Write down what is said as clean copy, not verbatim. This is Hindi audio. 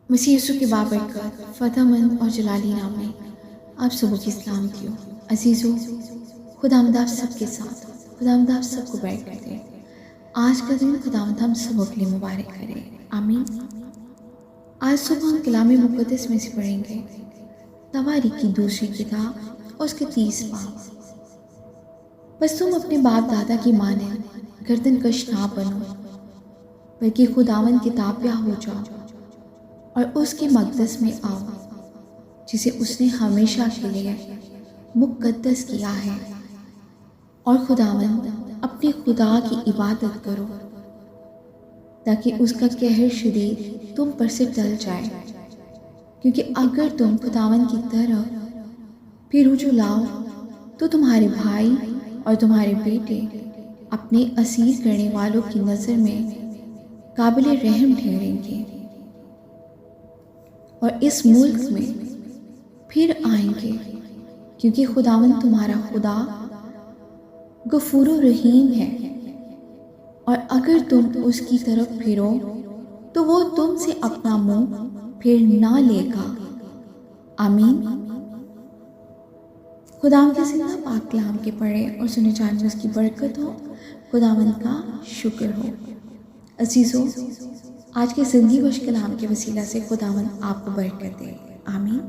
मसीह यीशु के बाबरकत फ़तहमंद और जलाली नाम में आप सबों की सलामती हो। अजीज़ों, खुदावंद आप सबके साथ, खुदावंद आप सबको बरकत दे। आज का दिन खुदावंद हम सबों के लिए मुबारक करे, आमीन। आज सुबह हम कलाम मुक़द्दस में से पढ़ेंगे तवारीख की दूसरी किताब और उसके 30 बाब। बस तुम अपने बाप दादा की मानंद गर्दन कश ना बनो, बल्कि खुदावंद के ताबिया हो जाओ और उसके मक़दस में आओ जिसे उसने हमेशा के लिए मुक़द्दस किया है। और खुदावंद अपने खुदा की इबादत करो ताकि उसका कहर शदीद तुम पर से टल जाए, क्योंकि अगर तुम खुदावंद की तरफ फिर रुजू लाओ तो तुम्हारे भाई और तुम्हारे बेटे अपने असीर करने वालों की नज़र में काबिल रहम ठहरेंगे और इस मुल्क में फिर आएंगे, क्योंकि खुदावंद तुम्हारा खुदा गफूर रहीम है। और अगर तुम उसकी तरफ फिरो तो वो तुमसे अपना मुंह फिर ना लेगा, आमीन। खुदावंद के जिंदा पाक कलाम के पढ़े और सुने जाने उसकी बरकत हो, खुदावंद का शुक्र हो। अजीज़ों, आज के ज़िंदगी बख्श कलाम के वसीला से खुदावंद आपको बरकत दे, आमीन।